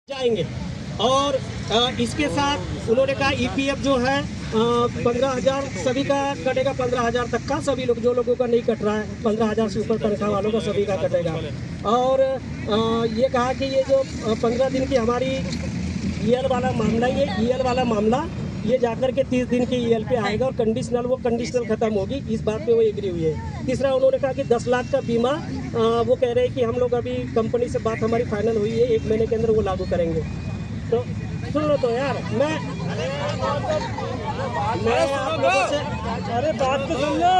जाएंगे। और इसके साथ उन्होंने कहा ईपीएफ जो है 15,000 सभी का कटेगा, 15,000 तक का सभी लोग, जो लोगों का नहीं कट रहा है 15,000 से ऊपर तनख्वाह वालों का सभी का कटेगा। और ये कहा कि ये जो 15 दिन की हमारी ईएल वाला मामला, ये ईएल वाला मामला ये जाकर के 30 दिन की ईएल पे आएगा और कंडीशनल खत्म होगी, इस बात पे वो एग्री हुई है। तीसरा उन्होंने कहा कि 10 लाख का बीमा वो कह रहे हैं कि हम लोग अभी कंपनी से बात हमारी फाइनल हुई है, 1 महीने के अंदर वो लागू करेंगे। तो सुन लो तो यार, मैं आप लोगों से, अरे बात तो सुन लो,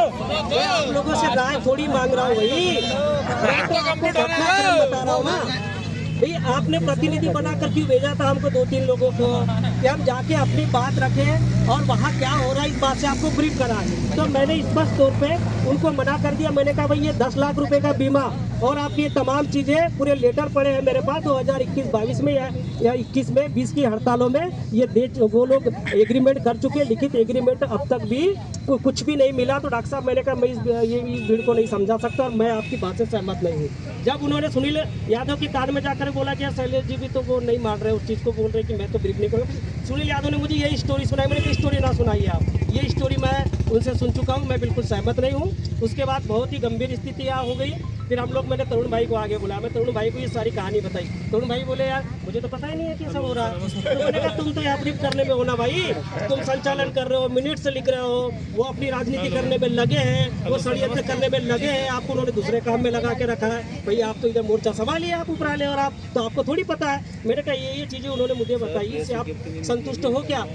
मैं आप लोगों से राय थोड़ी मांग रहा हूँ भाई, मैं तो आपको घटनाक्रम बता रहा हूँ ना भाई। आपने प्रतिनिधि बनाकर क्यों भेजा था हमको 2-3 लोगों को कि हम जाके अपनी बात रखें और वहाँ क्या हो रहा है इस बात से आपको ब्रीफ कराएं। तो मैंने स्पष्ट तौर पे उनको मना कर दिया। मैंने कहा भाई ये 10 लाख रुपए का बीमा और आपकी ये तमाम चीज़ें, पूरे लेटर पड़े हैं मेरे पास 2021-22 में या 21 में 20 की हड़तालों में ये वो लोग एग्रीमेंट कर चुके हैं, लिखित एग्रीमेंट, अब तक भी कुछ भी नहीं मिला। तो डॉक्टर साहब मैंने कहा मैं ये भीड़ को नहीं समझा सकता और मैं आपकी बात से सहमत नहीं हूँ। जब उन्होंने सुनील यादव की कार में जाकर बोला कि शैलेश जी भी तो वो नहीं मान रहे उस चीज़ को, बोल रहे कि मैं तो ब्रीफ नहीं करूँगा। सुनील यादव ने मुझे यही स्टोरी सुनाई, मैंने कहा स्टोरी ना सुनाइए आप, ये स्टोरी मैं उनसे सुन चुका हूँ, मैं बिल्कुल सहमत नहीं हूँ। उसके बाद बहुत ही गंभीर स्थिति यहाँ हो गई। फिर हम लोग, मैंने तरुण भाई को आगे बुलाया, मैं तरुण भाई को ये सारी कहानी बताई। तरुण भाई बोले यार मुझे तो पता ही नहीं है क्या सब हो रहा है। तो मैंने कहा तुम तो यहाँ ब्रीफ करने में हो ना भाई, तुम संचालन कर रहे हो, मिनट से लिख रहे हो, वो अपनी राजनीति करने में लगे हैं, वो षड्यंत्र करने में लगे हैं, आपको उन्होंने दूसरे काम में लगा के रखा है। भाई आप तो इधर मोर्चा संभालिए, आप ऊपर आले, और आप तो आपको थोड़ी पता है। मैंने कहा ये चीज़ें उन्होंने मुझे बताई, इससे आप संतुष्ट हो क्या?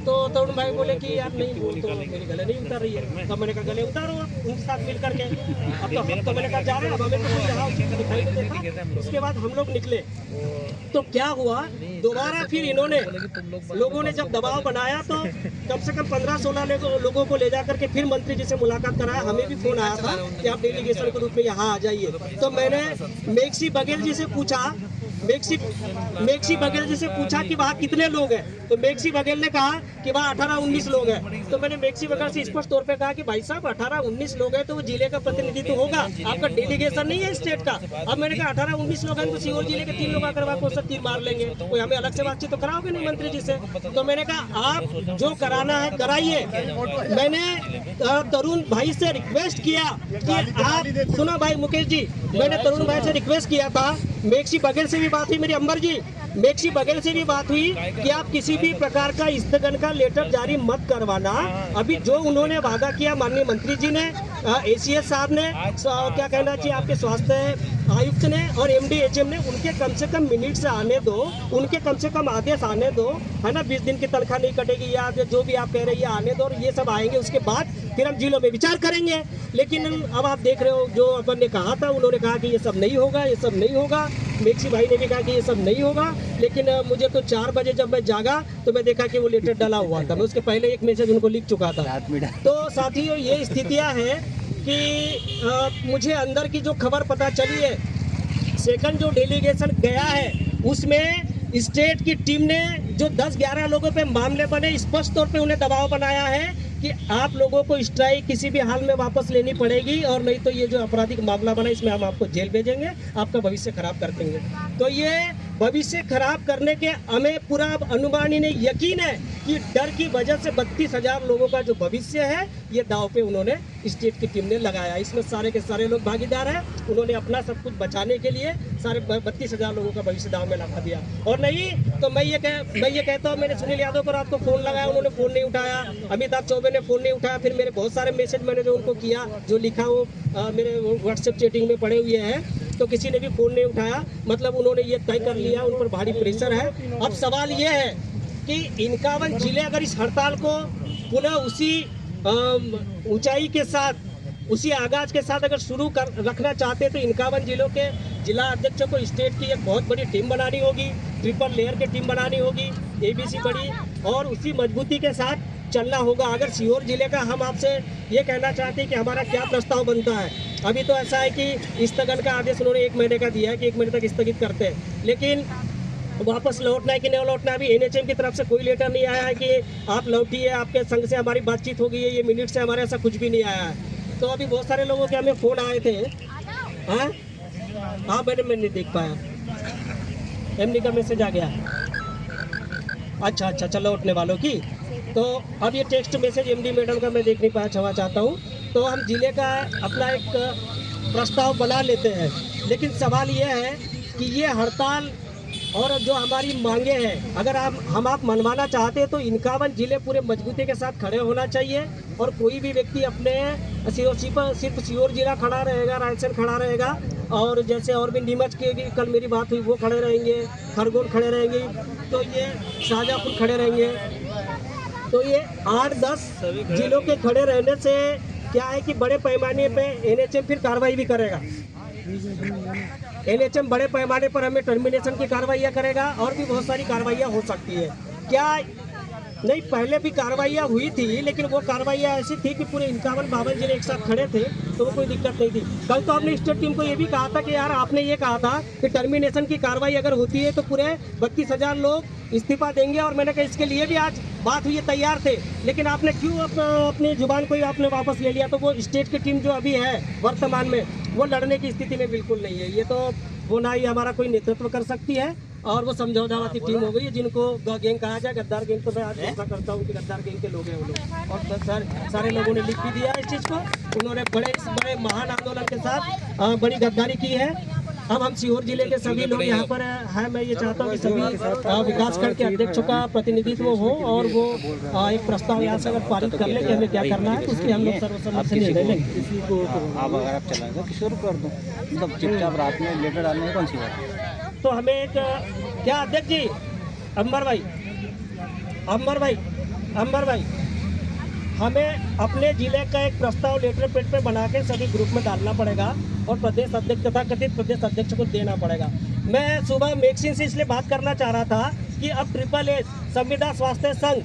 तो तरुण भाई बोले कि यार नहीं, वो तो मेरी गले नहीं उतर रही है। तब मैंने कहा गले उतारो उनके साथ मिल करके। अब तो मैंने कहा जा रहे हैं, अब हमें तो कोई यहाँ दिखाई नहीं देता। उसके बाद हम लोग निकले तो क्या हुआ, दोबारा फिर इन्होंने, लोगों ने जब दबाव बनाया तो कम से कम 15-16 लोगों को ले जा करके फिर मंत्री जी से मुलाकात कराया। हमें भी फोन आया था कि आप डेलीगेशन के रूप में यहाँ आ जाइए। तो मैंने मेघसी बघेल जी से पूछा, मेघसी बघेल जी से पूछा कि वहाँ कितने लोग हैं। तो मेघसी बघेल ने कहा कि वहाँ 18-19 लोग हैं। तो मैंने मेघसी बघेल से स्पष्ट तौर पे कहा कि भाई साहब 18-19 लोग हैं तो वो जिले का प्रतिनिधित्व तो होगा, आपका डेलीगेशन नहीं है स्टेट का। अब मैंने कहा 18-19 लोग हैं तो सीहोर जिले के 3 लोग आकर वहाँ को तीर मार लेंगे, कोई हमें अलग से बातचीत तो कराओगे नहीं मंत्री जी से। तो मैंने कहा आप जो कराना है कराइए। मैंने तरुण भाई से रिक्वेस्ट किया कि आप सुनो भाई मुकेश जी, मैंने तरुण भाई से रिक्वेस्ट किया था, मेघसी बघेल से भी बात हुई मेरी, अंबर जी मेघसी बघेल से भी बात हुई कि आप किसी भी प्रकार का स्थगन का लेटर जारी मत करवाना। अभी जो उन्होंने वादा किया माननीय मंत्री जी ने, एसीएस साहब ने, क्या कहना चाहिए आपके स्वास्थ्य आयुक्त ने और MD-HM ने, उनके कम से कम मिनट्स आने दो, उनके कम से कम आदेश आने दो, है ना। 20 दिन की तनख्वाह नहीं कटेगी या जो भी आप कह रहे हैं आने दो, और ये सब आएंगे। उसके बाद फिर हम जिलों में विचार करेंगे। लेकिन अब आप देख रहे हो जो अपन ने कहा था, उन्होंने कहा कि ये सब नहीं होगा, ये सब नहीं होगा। मेघसी भाई ने भी कहा कि ये सब नहीं होगा। लेकिन मुझे तो 4 बजे जब मैं जागा तो मैं देखा कि वो लेटर डला हुआ था। मैं उसके पहले एक मैसेज उनको लिख चुका था। तो साथियों ये स्थितियाँ हैं कि मुझे अंदर की जो खबर पता चली है, सेकंड जो डेलीगेशन गया है उसमें स्टेट की टीम ने जो 10-11 लोगों पे मामले बने, स्पष्ट तौर पे उन्हें दबाव बनाया है कि आप लोगों को स्ट्राइक किसी भी हाल में वापस लेनी पड़ेगी, और नहीं तो ये जो आपराधिक मामला बना इसमें हम आपको जेल भेजेंगे, आपका भविष्य खराब कर देंगे। तो ये भविष्य खराब करने के हमें पूरा अनुमान ही नहीं, यकीन है कि डर की वजह से 32,000 लोगों का जो भविष्य है ये दाव पे उन्होंने स्टेट की टीम ने लगाया। इसमें सारे के सारे लोग भागीदार हैं। उन्होंने अपना सब कुछ बचाने के लिए सारे 32,000 लोगों का भविष्य दाव में लगा दिया। और नहीं तो मैं ये कहता हूँ, मैंने सुनील यादव पर आपको फ़ोन लगाया, उन्होंने फ़ोन नहीं उठाया, अमिताभ चौबे ने फ़ोन नहीं उठाया। फिर मेरे बहुत सारे मैसेज मैंने जो उनको किया, जो लिखा वो मेरे व्हाट्सएप चैटिंग में पड़े हुए हैं, तो किसी ने भी फ़ोन नहीं उठाया। मतलब उन्होंने ये तय कर लिया, उन पर भारी प्रेशर है। अब सवाल ये है कि 51 जिले अगर इस हड़ताल को पुनः उसी ऊंचाई के साथ, उसी आगाज के साथ अगर शुरू कर रखना चाहते तो 51 जिलों के जिला अध्यक्षों को स्टेट की एक बहुत बड़ी टीम बनानी होगी, ट्रिपल लेयर की टीम बनानी होगी, ABC बड़ी, और उसी मजबूती के साथ चलना होगा। अगर सीहोर जिले का हम आपसे ये कहना चाहते हैं कि हमारा क्या प्रस्ताव बनता है, अभी तो ऐसा है कि स्थगन का आदेश उन्होंने 1 महीने का दिया है कि 1 महीने तक स्थगित करते हैं, लेकिन वापस लौटना है कि नहीं लौटना है, अभी NHM की तरफ से कोई लेटर नहीं आया है कि आप लौटिए, आपके संघ से हमारी बातचीत हो गई है, ये मिनट से हमारे ऐसा कुछ भी नहीं आया है। तो अभी बहुत सारे लोगों के हमें फ़ोन आए थे। हाँ मैंने नहीं देख पाया। एमडी का मैसेज आ गया। अच्छा अच्छा, चलो उठने वालों की। तो अब ये टेक्स्ट मैसेज एमडी मैडम का मैं देख नहीं पाया, क्षमा चाहता हूँ। तो हम जिले का अपना एक प्रस्ताव बना लेते हैं, लेकिन सवाल ये है कि ये हड़ताल और जो हमारी मांगे हैं, अगर हम आप मनवाना चाहते हैं तो 51 जिले पूरे मजबूती के साथ खड़े होना चाहिए। और कोई भी व्यक्ति अपने सिर्फ सीहोर जिला खड़ा रहेगा, रायसेन खड़ा रहेगा, और जैसे और भी नीमच के भी कल मेरी बात हुई वो खड़े रहेंगे, खरगोन खड़े रहेंगे, तो ये शाहजहाँपुर खड़े रहेंगे। तो ये 8-10 जिलों के खड़े रहने से क्या है कि बड़े पैमाने पे एनएचएम फिर कार्रवाई भी करेगा। एनएचएम बड़े पैमाने पर हमें टर्मिनेशन की कार्रवाइयाँ करेगा और भी बहुत सारी कार्रवाइयाँ हो सकती है। क्या नहीं, पहले भी कार्रवाइयाँ हुई थी, लेकिन वो कार्रवाइयाँ ऐसी थी कि पूरे 51-52 जिले एक साथ खड़े थे, तो वो कोई दिक्कत नहीं थी। कल तो आपने स्टेट टीम को ये भी कहा था कि यार आपने ये कहा था कि टर्मिनेशन की कार्रवाई अगर होती है तो पूरे 32,000 लोग इस्तीफा देंगे, और मैंने कहा इसके लिए भी आज बात हुई, तैयार थे, लेकिन आपने क्यों अपनी जुबान को ही आपने वापस ले लिया। तो वो स्टेट की टीम जो अभी है वर्तमान में, वो लड़ने की स्थिति में बिल्कुल नहीं है। ये तो वो ना ही हमारा कोई नेतृत्व कर सकती है, और वो समझौतावादी टीम हो गई है, जिनको गैंग कहा जाए, गद्दार गैंग। तो मैं आज ऐसा करता हूँ कि गद्दार गैंग के लोग हैं वो लोग, और सारे लोगों ने लिख भी दिया इस चीज़ को। उन्होंने बड़े महान आंदोलन के साथ बड़ी गद्दारी की है। अब हम सीहोर जिले के सभी लोग यहाँ पर हैं। मैं ये चाहता हूँ कि सभी विकासखंड के अध्यक्षों का प्रतिनिधित्व हो, और वो एक प्रस्ताव यहाँ से अगर पारित कर ले कि हमें क्या करना है, तो उसकी हम लोग सर्वसम्मति से निर्णय लेंगे। किसी को आप अगर आप चलाएंगे तो शुरू कर दो, मतलब चुपचाप रात में लेटर डालने में कौन सी बात है। तो हमें एक क्या अध्यक्ष जी, अंबर भाई, हमें अपने जिले का एक प्रस्ताव लेटर पेड पे बना के सभी ग्रुप में डालना पड़ेगा, और प्रदेश अध्यक्ष तथा कथित प्रदेश अध्यक्ष को देना पड़ेगा। मैं सुबह मैगजीन से इसलिए बात करना चाह रहा था कि अब SSS संविदा स्वास्थ्य संघ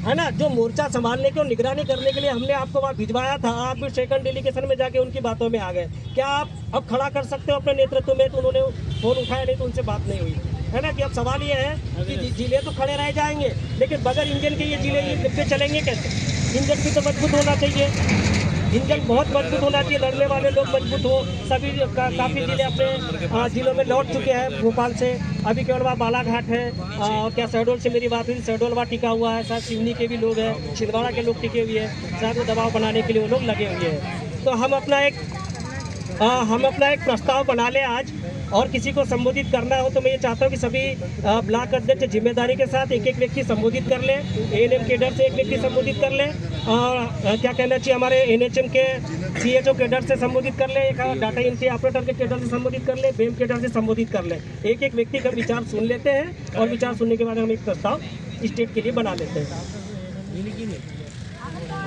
है ना, जो मोर्चा संभालने की और निगरानी करने के लिए हमने आपको वहाँ भिजवाया था, आप भी सेकंड डेलीगेशन में जाके उनकी बातों में आ गए। क्या आप अब खड़ा कर सकते हो अपने नेतृत्व में? तो उन्होंने फोन उठाया नहीं, तो उनसे बात नहीं हुई, है ना। कि अब सवाल ये है कि जिले तो खड़े रह जाएंगे, लेकिन बगैर इंजन के ये जिले ये डिब्बे चलेंगे कैसे? इंजन भी तो मजबूत होना चाहिए, इंजन बहुत मजबूत होना चाहिए, लड़ने वाले लोग मजबूत हो। सभी काफ़ी जिले अपने जिलों में लौट चुके हैं भोपाल से, अभी केवल वहाँ बालाघाट है, क्या शहडोल से मेरी बात हुई, शहडोल वहाँ टिका हुआ है, शायद सिवनी के भी लोग हैं, छिंदवाड़ा के लोग टिके हुए हैं, शायद वो दबाव बनाने के लिए वो लोग लगे हुए हैं। तो हम अपना एक प्रस्ताव बना लें आज, और किसी को संबोधित करना हो तो मैं ये चाहता हूँ कि सभी ब्लॉक अध्यक्ष जिम्मेदारी के साथ एक व्यक्ति संबोधित कर ले, एएनएम केडर से एक व्यक्ति संबोधित कर ले, और क्या कहना चाहिए हमारे एनएचएम के सीएचओ केडर से संबोधित कर ले, एक डाटा एंट्री ऑपरेटर के केडर से संबोधित कर ले, बेम केडर से संबोधित कर ले। एक व्यक्ति का विचार सुन लेते हैं, और विचार सुनने के बाद हम एक प्रस्ताव स्टेट के लिए बना लेते हैं।